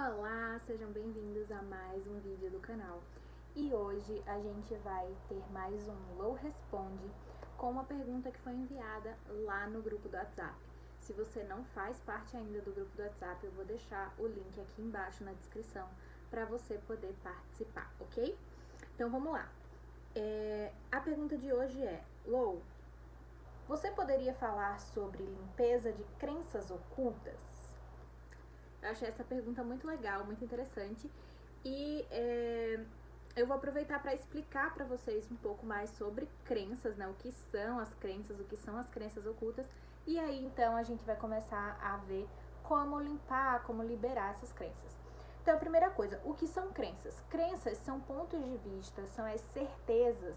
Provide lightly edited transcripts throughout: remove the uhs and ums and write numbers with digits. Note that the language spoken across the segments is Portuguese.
Olá, sejam bem-vindos a mais um vídeo do canal. E hoje a gente vai ter mais um Lou Responde com uma pergunta que foi enviada lá no grupo do WhatsApp. Se você não faz parte ainda do grupo do WhatsApp, eu vou deixar o link aqui embaixo na descrição para você poder participar, ok? Então vamos lá. A pergunta de hoje é: Lou, você poderia falar sobre limpeza de crenças ocultas? Eu achei essa pergunta muito legal, muito interessante e eu vou aproveitar para explicar para vocês um pouco mais sobre crenças, né? O que são as crenças ocultas, e aí então a gente vai começar a ver como limpar, como liberar essas crenças. Então, a primeira coisa, o que são crenças? Crenças são pontos de vista, são as certezas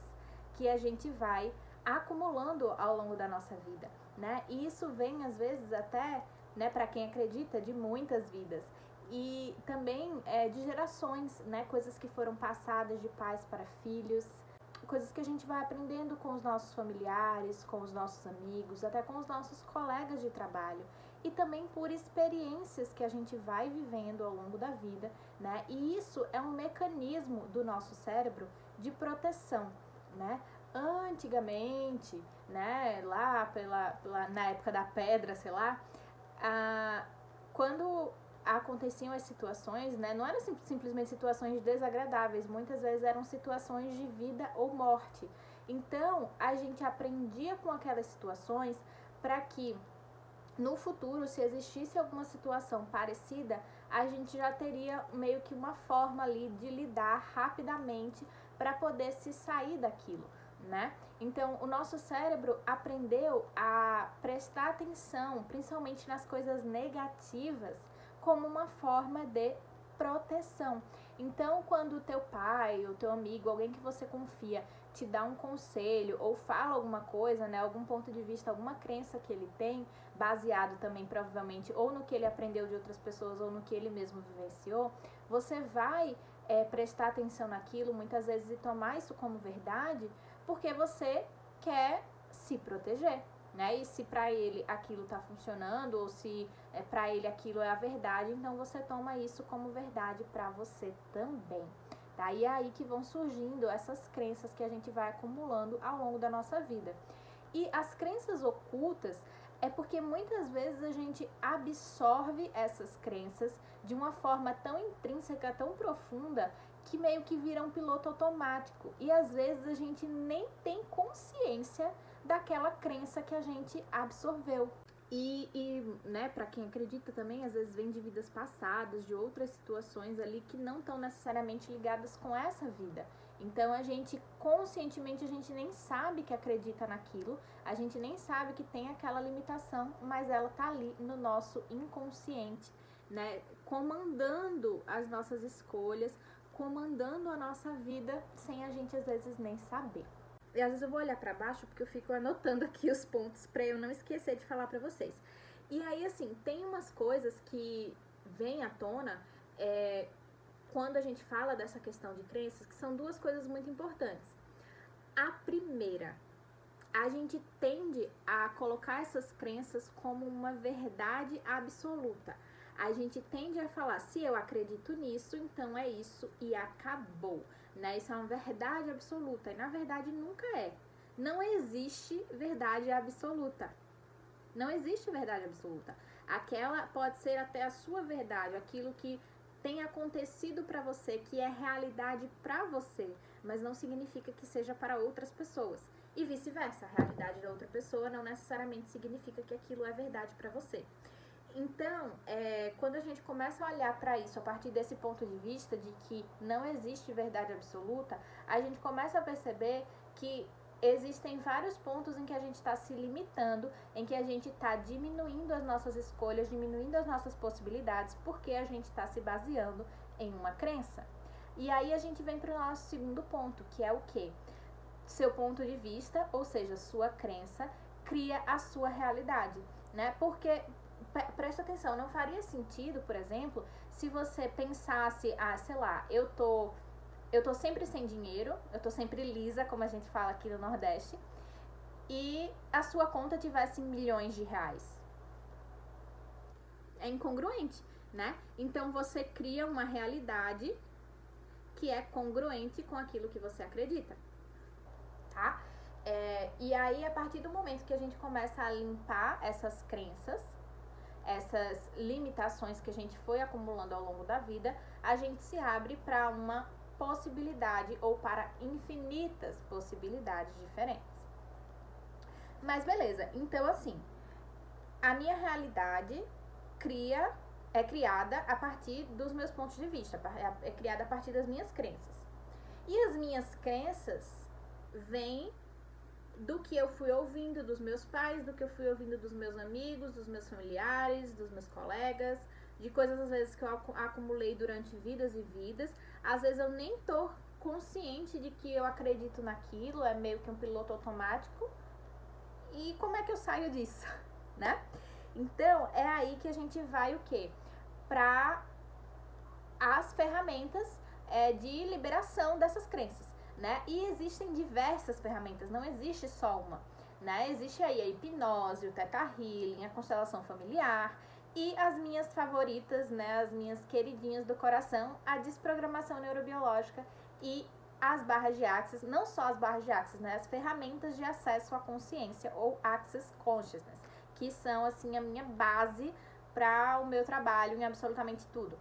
que a gente vai acumulando ao longo da nossa vida, né? E isso vem às vezes até, né, para quem acredita, de muitas vidas e também de gerações, né, coisas que foram passadas de pais para filhos, coisas que a gente vai aprendendo com os nossos familiares, com os nossos amigos, até com os nossos colegas de trabalho e também por experiências que a gente vai vivendo ao longo da vida, né? E isso é um mecanismo do nosso cérebro de proteção, né? Antigamente, né, lá na época da pedra, sei lá, quando aconteciam as situações, né, não eram simplesmente situações desagradáveis, muitas vezes eram situações de vida ou morte. Então, a gente aprendia com aquelas situações para que no futuro, se existisse alguma situação parecida, a gente já teria meio que uma forma ali de lidar rapidamente para poder se sair daquilo, né? Então, o nosso cérebro aprendeu a prestar atenção, principalmente nas coisas negativas, como uma forma de proteção. Então, quando o teu pai, o teu amigo, alguém que você confia, te dá um conselho ou fala alguma coisa, né, algum ponto de vista, alguma crença que ele tem, baseado também provavelmente ou no que ele aprendeu de outras pessoas ou no que ele mesmo vivenciou, você vai prestar atenção naquilo muitas vezes e tomar isso como verdade, porque você quer se proteger, né? E se para ele aquilo tá funcionando ou se para ele aquilo é a verdade, então você toma isso como verdade para você também. Tá? E é aí que vão surgindo essas crenças que a gente vai acumulando ao longo da nossa vida. E as crenças ocultas é porque muitas vezes a gente absorve essas crenças de uma forma tão intrínseca, tão profunda, que meio que vira um piloto automático. E às vezes a gente nem tem consciência daquela crença que a gente absorveu. Né, para quem acredita também, às vezes vem de vidas passadas, de outras situações ali que não estão necessariamente ligadas com essa vida. Então a gente, conscientemente, a gente nem sabe que acredita naquilo, a gente nem sabe que tem aquela limitação, mas ela tá ali no nosso inconsciente, né, comandando as nossas escolhas, comandando a nossa vida sem a gente às vezes nem saber. E às vezes eu vou olhar para baixo porque eu fico anotando aqui os pontos para eu não esquecer de falar para vocês. E aí, assim, tem umas coisas que vêm à tona quando a gente fala dessa questão de crenças, que são duas coisas muito importantes. A primeira, a gente tende a colocar essas crenças como uma verdade absoluta. A gente tende a falar, se eu acredito nisso, então é isso e acabou, né? Isso é uma verdade absoluta e na verdade nunca é. Não existe verdade absoluta. Não existe verdade absoluta. Aquela pode ser até a sua verdade, aquilo que tem acontecido para você, que é realidade para você, mas não significa que seja para outras pessoas. E vice-versa, a realidade da outra pessoa não necessariamente significa que aquilo é verdade para você. Então, quando a gente começa a olhar para isso a partir desse ponto de vista de que não existe verdade absoluta, a gente começa a perceber que existem vários pontos em que a gente está se limitando, em que a gente está diminuindo as nossas escolhas, diminuindo as nossas possibilidades, porque a gente está se baseando em uma crença. E aí a gente vem para o nosso segundo ponto, que é o quê? Seu ponto de vista, ou seja, sua crença, cria a sua realidade, né? Porque presta atenção, não faria sentido, por exemplo, se você pensasse, sei lá, eu tô sempre sem dinheiro, eu tô sempre lisa, como a gente fala aqui no Nordeste, e a sua conta tivesse milhões de reais. É incongruente, né? Então você cria uma realidade que é congruente com aquilo que você acredita, tá? E aí, a partir do momento que a gente começa a limpar essas crenças, essas limitações que a gente foi acumulando ao longo da vida, a gente se abre para uma possibilidade ou para infinitas possibilidades diferentes. Mas beleza, então assim, a minha realidade é criada a partir dos meus pontos de vista, é criada a partir das minhas crenças. E as minhas crenças vêm do que eu fui ouvindo dos meus pais, do que eu fui ouvindo dos meus amigos, dos meus familiares, dos meus colegas, de coisas às vezes que eu acumulei durante vidas e vidas. Às vezes eu nem tô consciente de que eu acredito naquilo, é meio que um piloto automático. E como é que eu saio disso, né? Então, é aí que a gente vai o quê? Para as ferramentas de liberação dessas crenças, né? E existem diversas ferramentas, não existe só uma, né? Existe aí a hipnose, o Theta Healing, a constelação familiar e as minhas favoritas, né? As minhas queridinhas do coração, a desprogramação neurobiológica e as barras de Access, não só as barras de Access, né? As ferramentas de acesso à consciência ou Access Consciousness, que são assim a minha base para o meu trabalho em absolutamente tudo.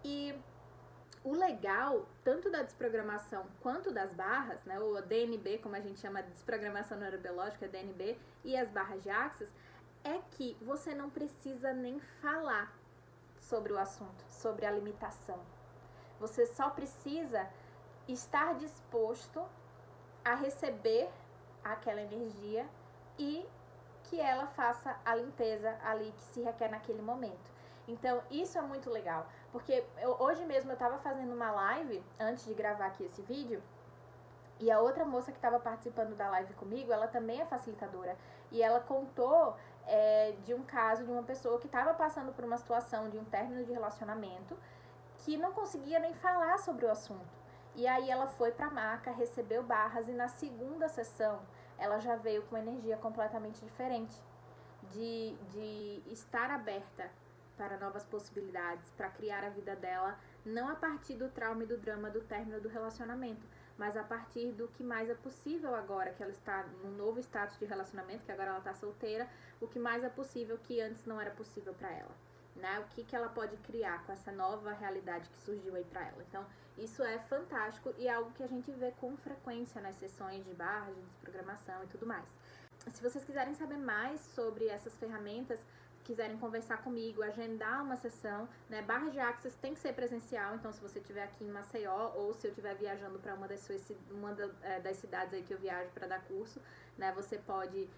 E o legal, tanto da desprogramação quanto das barras, né, ou DNB, como a gente chama de desprogramação neurobiológica, DNB, e as barras de Access, é que você não precisa nem falar sobre o assunto, sobre a limitação. Você só precisa estar disposto a receber aquela energia e que ela faça a limpeza ali que se requer naquele momento. Então, isso é muito legal, porque hoje mesmo eu tava fazendo uma live, antes de gravar aqui esse vídeo, e a outra moça que estava participando da live comigo, ela também é facilitadora, e ela contou de um caso de uma pessoa que estava passando por uma situação de um término de relacionamento, que não conseguia nem falar sobre o assunto. E aí ela foi pra maca, recebeu barras, e na segunda sessão ela já veio com uma energia completamente diferente, de estar aberta para novas possibilidades, para criar a vida dela, não a partir do trauma e do drama do término do relacionamento, mas a partir do que mais é possível agora, que ela está num novo status de relacionamento, que agora ela está solteira, o que mais é possível que antes não era possível para ela, né? O que ela pode criar com essa nova realidade que surgiu aí para ela. Então, isso é fantástico e é algo que a gente vê com frequência nas sessões de barras, de desprogramação e tudo mais. Se vocês quiserem saber mais sobre essas ferramentas, quiserem conversar comigo, agendar uma sessão, né? Barras de Access tem que ser presencial, então se você estiver aqui em Maceió ou se eu estiver viajando para uma das cidades aí que eu viajo para dar curso, né? Você pode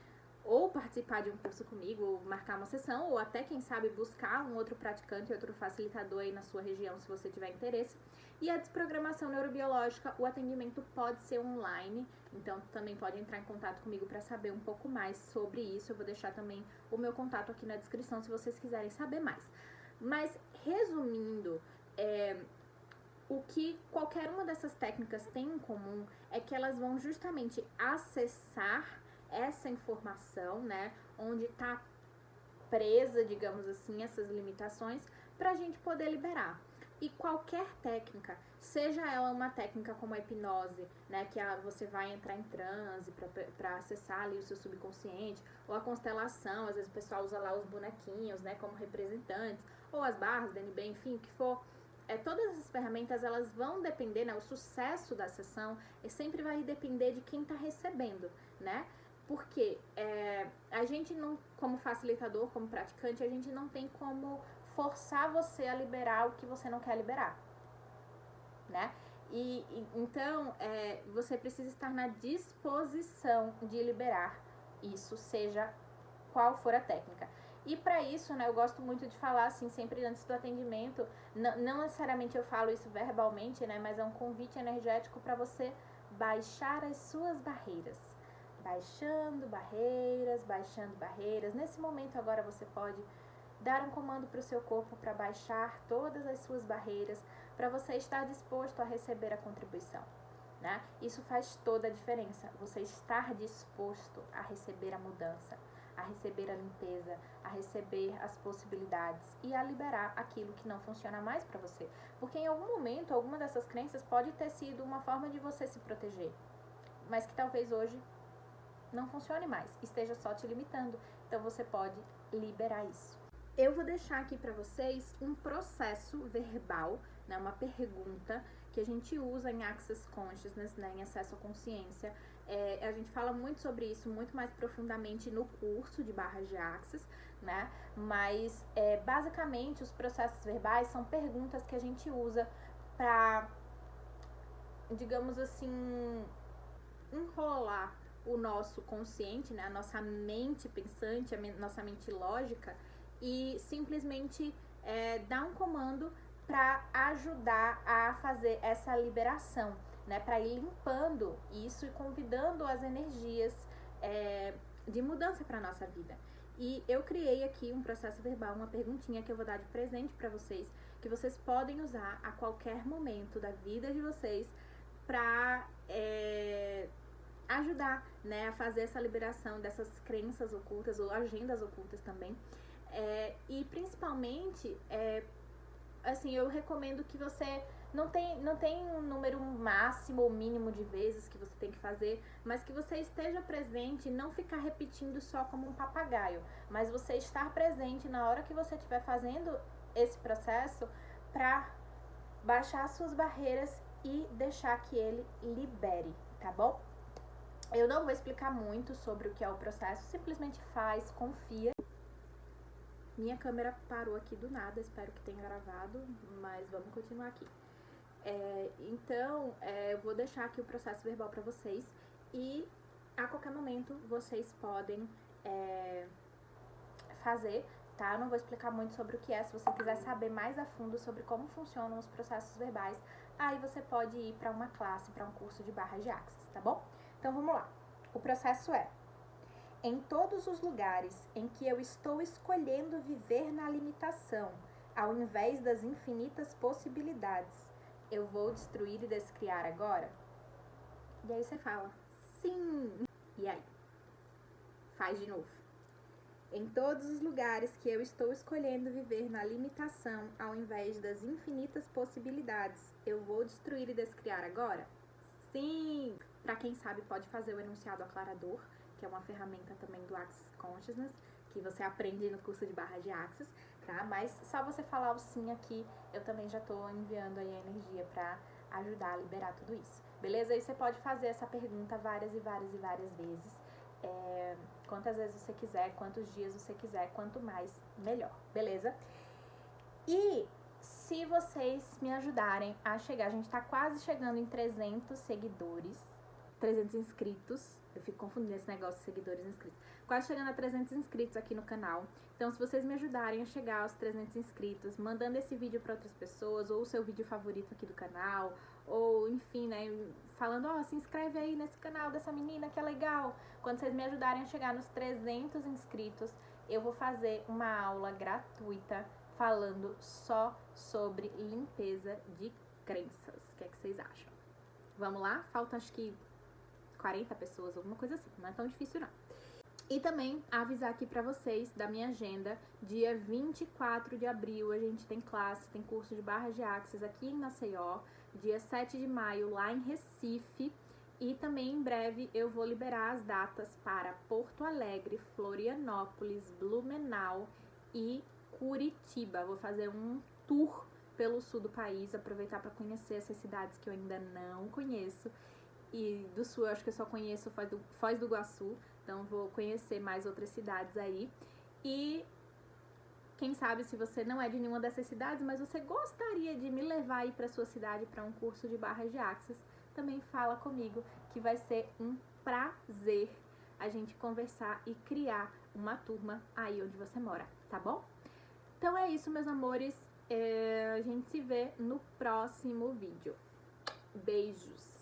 ou participar de um curso comigo, ou marcar uma sessão, ou até, quem sabe, buscar um outro praticante, outro facilitador aí na sua região, se você tiver interesse. E a desprogramação neurobiológica, o atendimento pode ser online, então também pode entrar em contato comigo para saber um pouco mais sobre isso. Eu vou deixar também o meu contato aqui na descrição, se vocês quiserem saber mais. Mas, resumindo, o que qualquer uma dessas técnicas tem em comum é que elas vão justamente acessar essa informação, né, onde está presa, digamos assim, essas limitações, para a gente poder liberar. E qualquer técnica, seja ela uma técnica como a hipnose, né, que você vai entrar em transe para acessar ali o seu subconsciente, ou a constelação, às vezes o pessoal usa lá os bonequinhos, né, como representantes, ou as barras, DNB, enfim, o que for. Todas essas ferramentas, elas vão depender, né, o sucesso da sessão sempre vai depender de quem está recebendo, né? Porque a gente não, como facilitador, como praticante, a gente não tem como forçar você a liberar o que você não quer liberar, né? Então, você precisa estar na disposição de liberar isso, seja qual for a técnica. E para isso, né, eu gosto muito de falar assim, sempre antes do atendimento, não necessariamente eu falo isso verbalmente, né, mas é um convite energético para você baixar as suas barreiras. Baixando barreiras. Nesse momento agora você pode dar um comando para o seu corpo para baixar todas as suas barreiras, para você estar disposto a receber a contribuição, né? Isso faz toda a diferença, você estar disposto a receber a mudança, a receber a limpeza, a receber as possibilidades e a liberar aquilo que não funciona mais para você. Porque em algum momento, alguma dessas crenças pode ter sido uma forma de você se proteger, mas que talvez hoje não funcione mais, esteja só te limitando. Então você pode liberar isso. Eu vou deixar aqui para vocês um processo verbal, né, uma pergunta que a gente usa em Access Consciousness, né, em acesso à consciência. A gente fala muito sobre isso, muito mais profundamente no curso de barras de Access, né? Mas basicamente os processos verbais são perguntas que a gente usa para, digamos assim, enrolar o nosso consciente, né, a nossa mente pensante, nossa mente lógica, e simplesmente dar um comando para ajudar a fazer essa liberação, né, para ir limpando isso e convidando as energias de mudança para nossa vida. E eu criei aqui um processo verbal, uma perguntinha que eu vou dar de presente para vocês, que vocês podem usar a qualquer momento da vida de vocês para ajudar, né, a fazer essa liberação dessas crenças ocultas ou agendas ocultas também. E principalmente, assim, eu recomendo que você não tem um número máximo ou mínimo de vezes que você tem que fazer, mas que você esteja presente e não ficar repetindo só como um papagaio, mas você estar presente na hora que você estiver fazendo esse processo para baixar suas barreiras e deixar que ele libere, tá bom? Eu não vou explicar muito sobre o que é o processo, simplesmente faz, confia. Minha câmera parou aqui do nada, espero que tenha gravado, mas vamos continuar aqui. Então, eu vou deixar aqui o processo verbal para vocês e a qualquer momento vocês podem fazer, tá? Eu não vou explicar muito sobre o que é. Se você quiser saber mais a fundo sobre como funcionam os processos verbais, aí você pode ir para uma classe, para um curso de barras de Access, tá bom? Então, vamos lá. O processo é: em todos os lugares em que eu estou escolhendo viver na limitação, ao invés das infinitas possibilidades, eu vou destruir e descriar agora? E aí você fala, sim! E aí? Faz de novo. Em todos os lugares que eu estou escolhendo viver na limitação, ao invés das infinitas possibilidades, eu vou destruir e descriar agora? Sim! Para quem sabe, pode fazer o enunciado aclarador, que é uma ferramenta também do Access Consciousness, que você aprende no curso de barras de Access, tá? Mas só você falar o sim aqui, eu também já tô enviando aí a energia para ajudar a liberar tudo isso, beleza? Aí você pode fazer essa pergunta várias e várias e várias vezes, quantas vezes você quiser, quantos dias você quiser, quanto mais, melhor, beleza? E se vocês me ajudarem a chegar, a gente tá quase chegando em 300 seguidores, 300 inscritos, eu fico confundindo esse negócio de seguidores e inscritos, quase chegando a 300 inscritos aqui no canal. Então, se vocês me ajudarem a chegar aos 300 inscritos, mandando esse vídeo para outras pessoas, ou o seu vídeo favorito aqui do canal, ou enfim, né, falando, ó, se inscreve aí nesse canal dessa menina que é legal. Quando vocês me ajudarem a chegar nos 300 inscritos, eu vou fazer uma aula gratuita falando só sobre limpeza de crenças. O que é que vocês acham? Vamos lá? Faltam acho que 40 pessoas, alguma coisa assim, não é tão difícil não. E também avisar aqui pra vocês da minha agenda, dia 24 de abril a gente tem classe, tem curso de barras de Access aqui em Maceió, dia 7 de maio lá em Recife, e também em breve eu vou liberar as datas para Porto Alegre, Florianópolis, Blumenau e Curitiba. Vou fazer um tour pelo sul do país, aproveitar para conhecer essas cidades que eu ainda não conheço. E do sul eu acho que eu só conheço Foz do Iguaçu, então vou conhecer mais outras cidades aí. E quem sabe, se você não é de nenhuma dessas cidades, mas você gostaria de me levar aí para sua cidade para um curso de barras de Access, também fala comigo, que vai ser um prazer a gente conversar e criar uma turma aí onde você mora, tá bom? Então é isso, meus amores, a gente se vê no próximo vídeo. Beijos!